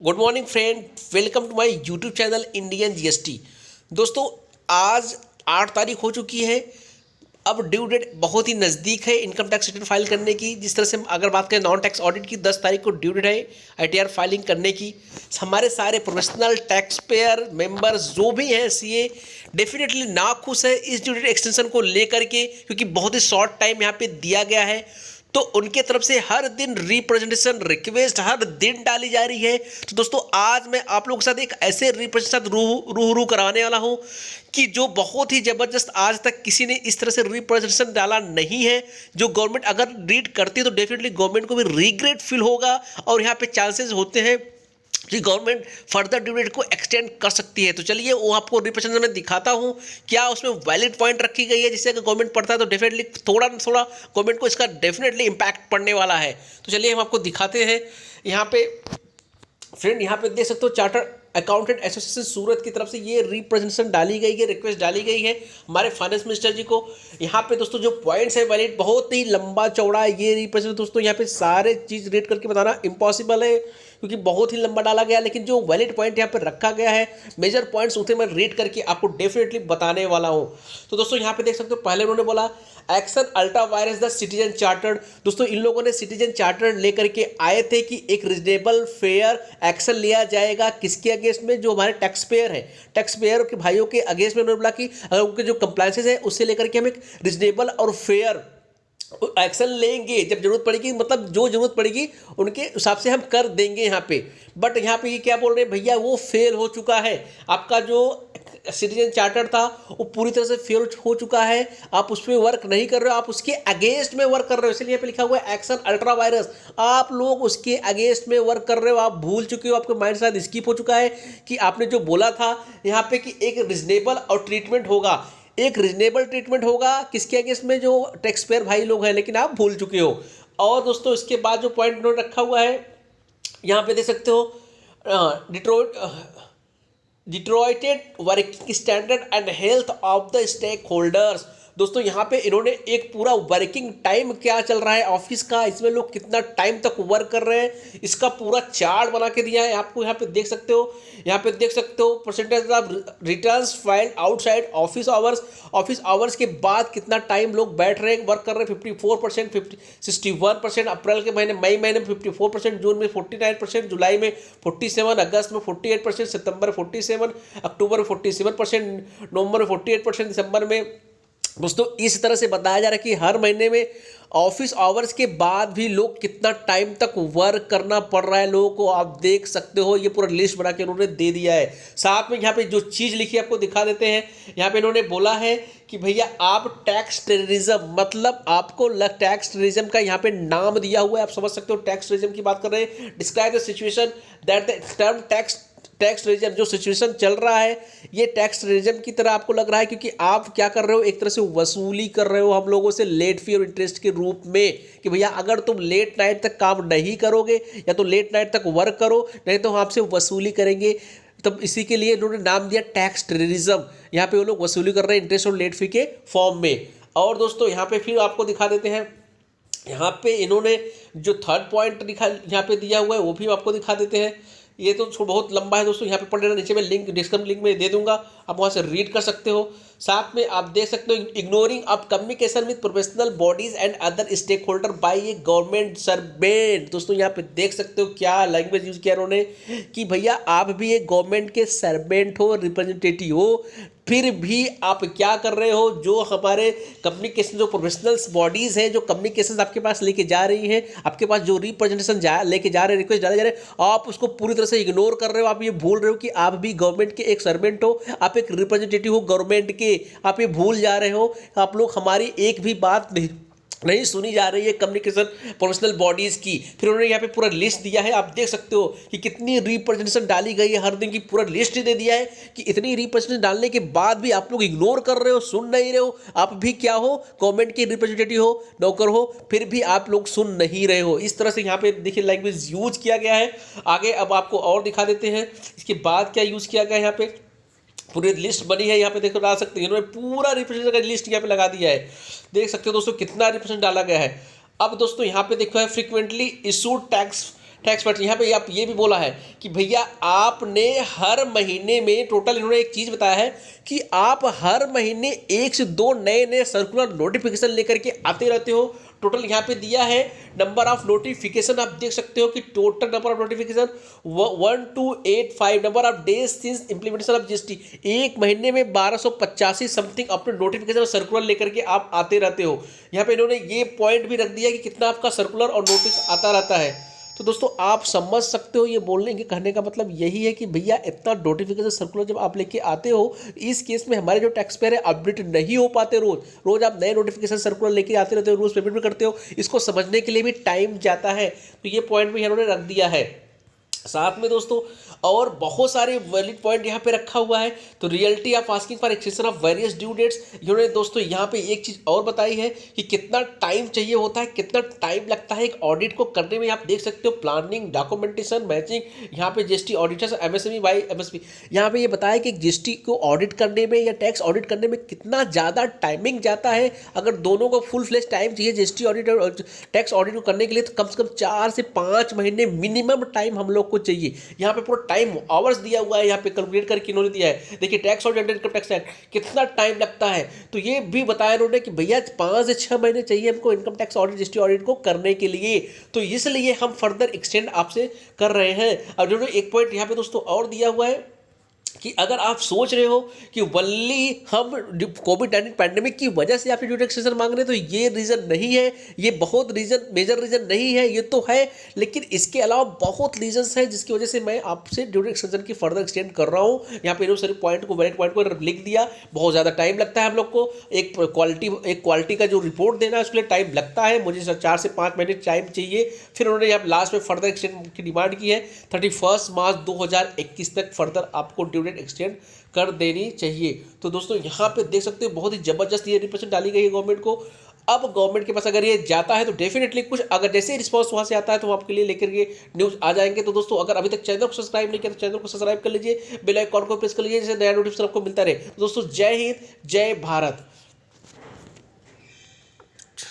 Good morning friend, welcome to my YouTube channel Indian GST. दोस्तों, आज 8 तारीख हो चुकी है। अब ड्यू डेट बहुत ही नज़दीक है इनकम टैक्स रिटर्न फाइल करने की। जिस तरह से हम अगर बात करें नॉन टैक्स ऑडिट की, 10 तारीख को ड्यू डेट है आईटीआर फाइलिंग करने की। हमारे सारे प्रोफेशनल टैक्स पेयर मेंबर्स जो भी हैं सीए डेफिनेटली नाखुश है इस ड्यू डेट एक्सटेंशन को लेकर के, क्योंकि बहुत ही शॉर्ट टाइम यहाँ पे दिया गया है। तो उनके तरफ से हर दिन रिप्रेजेंटेशन रिक्वेस्ट हर दिन डाली जा रही है। तो दोस्तों, आज मैं आप लोगों के साथ एक ऐसे रिप्रेजेंटेशन रूबरू कराने वाला हूं कि जो बहुत ही ज़बरदस्त, आज तक किसी ने इस तरह से रिप्रेजेंटेशन डाला नहीं है। जो गवर्नमेंट अगर रीड करती है तो डेफिनेटली गवर्नमेंट को भी रिग्रेट फील होगा और यहाँ पे चांसेस होते हैं कि गवर्नमेंट फर्दर ड्यू डेट को एक्सटेंड कर सकती है। तो चलिए वो आपको रिप्रेजेंटेशन में दिखाता हूँ क्या उसमें वैलिड पॉइंट रखी गई है, जिससे अगर गवर्नमेंट पढ़ता है तो डेफिनेटली थोड़ा ना थोड़ा गवर्नमेंट को इसका डेफिनेटली इम्पैक्ट पड़ने वाला है। तो चलिए हम आपको दिखाते हैं। यहाँ पे फ्रेंड, यहाँ पे देख सकते हो चार्टर्ड अकाउंटेंट एसोसिएशन सूरत की तरफ से ये रिप्रेजेंटेशन डाली गई है, रिक्वेस्ट डाली गई है हमारे फाइनेंस मिनिस्टर जी को। यहाँ पे दोस्तों जो पॉइंट्स है वैलिड, बहुत ही लंबा चौड़ा ये रिप्रेजेंट। दोस्तों यहाँ पे सारे चीज़ रीड करके बताना इम्पॉसिबल है क्योंकि बहुत ही लंबा डाला गया, लेकिन जो वैलिड पॉइंट यहाँ पे रखा गया है, मेजर पॉइंट्स उसे मैं रीड करके आपको डेफिनेटली बताने वाला हूँ। तो दोस्तों यहाँ पे देख सकते हो, पहले उन्होंने बोला action ultra vires the citizen chartered. दोस्तों इन लोगों ने सिटीजन चार्टर्ड लेकर के आए थे कि एक रिजनेबल फेयर एक्शन लिया जाएगा किसके अगेंस्ट में, जो हमारे टैक्स पेयर है, टैक्स पेयर के भाइयों के अगेंस्ट में। उन्होंने बोला कि अगर उनके जो कंप्लायंसेस है उससे लेकर के हम एक रिजनेबल और फेयर एक्शन लेंगे जब जरूरत पड़ेगी, मतलब जो जरूरत पड़ेगी उनके हिसाब से हम कर देंगे यहाँ पे। बट यहाँ पे ये क्या बोल रहे हैं भैया, वो फेल हो चुका है। आपका जो सिटीजन चार्टर था वो पूरी तरह से फेल हो चुका है। आप उस पर वर्क नहीं कर रहे हो, आप उसके अगेंस्ट में वर्क कर रहे हो। इसलिए यहाँ पे लिखा हुआ है एक्शन अल्ट्रा वायरस। आप लोग उसके अगेंस्ट में वर्क कर रहे हो, आप भूल चुके हो, आपके माइंड शायद स्किप हो चुका है कि आपने जो बोला था यहाँ पे कि एक रिजनेबल और ट्रीटमेंट होगा, एक रिजनेबल ट्रीटमेंट होगा किसके अगेंस्ट में, जो टैक्स पेयर भाई लोग हैं, लेकिन आप भूल चुके हो। और दोस्तों इसके बाद जो पॉइंट उन्होंने रखा हुआ है यहाँ पे देख सकते हो, deteriorated working standard and health of the stakeholders. दोस्तों यहाँ पे इन्होंने एक पूरा वर्किंग टाइम क्या चल रहा है ऑफिस का, इसमें लोग कितना टाइम तक वर्क कर रहे हैं, इसका पूरा चार्ट बना के दिया है आपको। यहाँ पे देख सकते हो, यहाँ पे देख सकते हो percentage of returns filed outside office hours. Office hours के बाद कितना टाइम लोग बैठ रहे हैं, वर्क कर रहे हैं। 54%, 61% अप्रैल के महीने, मई महीने में 54%, जून में 49%, जुलाई में 47%, अगस्त में 48%, सितंबर में 47%, अक्टूबर में 47%, नवंबर में 48%, दिसंबर में। दोस्तों इस तरह से बताया जा रहा है कि हर महीने में ऑफिस आवर्स के बाद भी लोग कितना टाइम तक वर्क करना पड़ रहा है लोगों को, आप देख सकते हो। ये पूरा लिस्ट बना के उन्होंने दे दिया है। साथ में यहाँ पे जो चीज़ लिखी है आपको दिखा देते हैं। यहाँ पे इन्होंने बोला है कि भैया आप टैक्स टेररिज्म, मतलब आपको टैक्स टेररिज्म का यहाँ पे नाम दिया हुआ है, आप समझ सकते हो टैक्स टेररिज्म की बात कर रहे हैं। Describe the situation that the term tax terrorism, जो सिचुएशन चल रहा है ये टैक्स टेररिज्म की तरह आपको लग रहा है, क्योंकि आप क्या कर रहे हो, एक तरह से वसूली कर रहे हो हम लोगों से लेट फी और इंटरेस्ट के रूप में, कि भैया अगर तुम लेट नाइट तक काम नहीं करोगे या तो लेट नाइट तक वर्क करो, नहीं तो हम आपसे वसूली करेंगे। तब इसी के लिए इन्होंने नाम दिया टैक्स टेररिज्म। यहाँ पे वो लोग वसूली कर रहे हैं इंटरेस्ट और लेट फी के फॉर्म में। और दोस्तों यहाँ पे फिर आपको दिखा देते हैं, यहाँ पे इन्होंने जो थर्ड पॉइंट लिखा यहाँ पे दिया हुआ है वो भी आपको दिखा देते हैं। ये तो बहुत लंबा है दोस्तों, यहाँ पे पढ़ लेना, नीचे में लिंक डिस्क्रिप्शन लिंक में दे दूंगा, आप वहाँ से रीड कर सकते हो। साथ में आप देख सकते हो ignoring of communication with professional bodies and other stakeholder by a government servant. दोस्तों यहाँ पे देख सकते हो क्या लैंग्वेज यूज किया उन्होंने कि भैया आप भी एक गवर्नमेंट के सर्वेंट हो, रिप्रेजेंटेटिव हो, फिर भी आप क्या कर रहे हो, जो हमारे कम्युनिकेशन जो प्रोफेशनल्स बॉडीज़ हैं, जो कम्युनिकेशन आपके पास लेके जा रही हैं, आपके पास जो रिप्रेजेंटेशन लेके जा रहे हैं, रिक्वेस्ट डाले जा रहे हैं, आप उसको पूरी तरह से इग्नोर कर रहे हो। आप ये भूल रहे हो कि आप भी गवर्नमेंट के एक सर्वेंट हो, आप एक रिप्रेजेंटेटिव हो गवर्नमेंट के, आप ये भूल जा रहे हो। आप लोग हमारी एक भी बात नहीं सुनी जा रही है कम्युनिकेशन प्रोफेशनल बॉडीज़ की। फिर उन्होंने यहाँ पे पूरा लिस्ट दिया है, आप देख सकते हो कि कितनी रिप्रेजेंटेशन डाली गई है, हर दिन की पूरा लिस्ट दे दिया है कि इतनी रिप्रेजेंटेशन डालने के बाद भी आप लोग इग्नोर कर रहे हो, सुन नहीं रहे हो। आप भी क्या हो, गवर्नमेंट के रिप्रेजेंटेटिव हो, नौकर हो, फिर भी आप लोग सुन नहीं रहे हो। इस तरह से यहाँ पे देखिए लैंग्वेज यूज किया गया है। आगे अब आपको और दिखा देते हैं इसके बाद क्या यूज़ किया गया है। यहाँ पे पूरी लिस्ट बनी है, यहाँ पे देखो ला सकते हैं, इन्होंने पूरा रिप्रेजेंटेशन का लिस्ट यहाँ पे लगा दिया है। देख सकते हो दोस्तों कितना रिप्रेजेंट डाला गया है। अब दोस्तों यहाँ पे देखो है frequently issued tax tax paid यहाँ पे आप ये भी बोला है कि भैया आपने हर महीने में टोटल, इन्होंने एक चीज़ बताया है कि आप हर महीने 1 से 2 नए नए सर्कुलर नोटिफिकेशन लेकर के आते रहते हो। टोटल यहाँ पे दिया है नंबर ऑफ नोटिफिकेशन, आप देख सकते हो कि total number of notification 1285, number of days since implementation of GST, एक महीने में 1285 समथिंग अपने नोटिफिकेशन और सर्कुलर लेकर के आप आते रहते हो। यहाँ पे इन्होंने ये पॉइंट भी रख दिया कि कितना आपका सर्कुलर और नोटिस आता रहता है। तो दोस्तों आप समझ सकते हो, ये बोलने के कहने का मतलब यही है कि भैया इतना नोटिफिकेशन सर्कुलर जब आप लेके आते हो, इस केस में हमारे जो टैक्स पेयर है अपडेट नहीं हो पाते, रोज रोज आप नए नोटिफिकेशन सर्कुलर लेके आते रहते हो, रोज पेमेंट भी करते हो, इसको समझने के लिए भी टाइम जाता है। तो ये पॉइंट भी इन्होंने रख दिया है। साथ में दोस्तों और बहुत सारे वैलिड पॉइंट यहाँ पे रखा हुआ है। तो reality of asking for extension of various due dates, इन्होंने दोस्तों यहाँ पे एक चीज़ और बताई है कि कितना टाइम चाहिए होता है, कितना टाइम लगता है एक ऑडिट को करने में। आप देख सकते हो प्लानिंग, डॉक्यूमेंटेशन, मैचिंग, यहाँ पे GST auditors, MSME by MSP, यहाँ पे ये बताया कि जीएसटी को ऑडिट करने में या टैक्स ऑडिट करने में कितना ज़्यादा टाइमिंग जाता है। अगर दोनों को फुल फ्लेज टाइम चाहिए जीएसटी ऑडिट और टैक्स ऑडिट को करने के लिए, तो कम से कम 4 से 5 महीने मिनिमम टाइम हम लोग को चाहिए। यहाँ पे पूरा टाइम आवर्स दिया हुआ है, यहाँ पे कैलकुलेट करके इन्होंने दिया है। देखिए टैक्स और इनकम टैक्स एक्ट कितना टाइम लगता है, तो ये भी बताया इन्होंने कि भैया 5 से 6 महीने चाहिए हमको income tax audit, GST audit को करने के लिए। तो इसलिए हम फर्दर एक्सटेंड आपसे कर रहे हैं। अब जो एक पॉइंट यहाँ पे दोस्तों और दिया हुआ है कि अगर आप सोच रहे हो कि वल्ली हम कोविड-19 पैंडेमिक की वजह से आप ड्यूटी एक्सटेंशन मांग रहे हैं, तो ये रीज़न नहीं है, ये बहुत रीज़न, मेजर रीज़न नहीं है, ये तो है, लेकिन इसके अलावा बहुत रीजंस हैं जिसकी वजह से मैं आपसे ड्यूटी एक्सटेंशन की फर्दर एक्सटेंड कर रहा हूँ। यहाँ पे इन्होंने सारे पॉइंट को, वैलिड पॉइंट को लिख दिया। बहुत ज़्यादा टाइम लगता है हम लोग को, एक क्वालिटी का जो रिपोर्ट देना है उसके लिए टाइम लगता है। मुझे 4 से 5 महीने टाइम चाहिए। फिर उन्होंने यहाँ लास्ट में फर्दर एक्सटेंड की डिमांड की है 31 मार्च 2021 तक फर्दर आपको ड्यू डेट एक्सटेंड कर देनी चाहिए। तो दोस्तों यहाँ पे देख सकते हो बहुत ही जबरदस्त ये रिप्रेजेंट डाली गई है गवर्नमेंट को। अब गवर्नमेंट के पास अगर ये जाता है तो डेफिनेटली कुछ, अगर जैसे ही रिस्पांस वहाँ से आता है तो हम आपके लिए लेकर के न्यूज़ आ जाएंगे। तो दोस्तों अगर अभी तक चैनल को सब्सक्राइब नहीं किया तो चैनल को सब्सक्राइब कर लीजिए, बेल आइकॉन को प्रेस कर लीजिए, जैसे नया नोटिफिकेशन आपको मिलता रहे। तो दोस्तों जय हिंद, जय भारत।